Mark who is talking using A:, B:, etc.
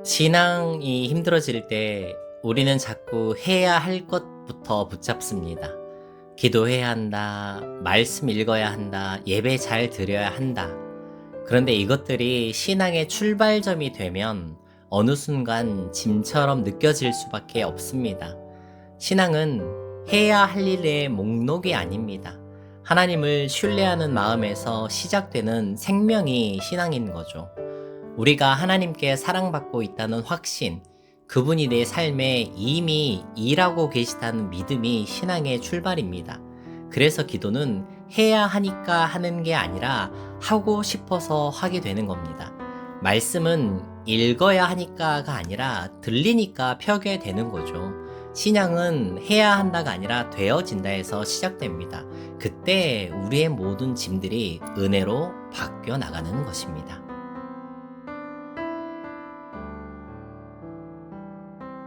A: 신앙이 힘들어질 때 우리는 자꾸 해야 할 것부터 붙잡습니다. 기도해야 한다, 말씀 읽어야 한다, 예배 잘 드려야 한다. 그런데 이것들이 신앙의 출발점이 되면 어느 순간 짐처럼 느껴질 수밖에 없습니다. 신앙은 해야 할 일의 목록이 아닙니다. 하나님을 신뢰하는 마음에서 시작되는 생명이 신앙인 거죠. 우리가 하나님께 사랑받고 있다는 확신, 그분이 내 삶에 이미 일하고 계시다는 믿음이 신앙의 출발입니다. 그래서 기도는 해야 하니까 하는 게 아니라 하고 싶어서 하게 되는 겁니다. 말씀은 읽어야 하니까가 아니라 들리니까 펴게 되는 거죠. 신앙은 해야 한다가 아니라 되어진다에서 시작됩니다. 그때 우리의 모든 짐들이 은혜로 바뀌어 나가는 것입니다.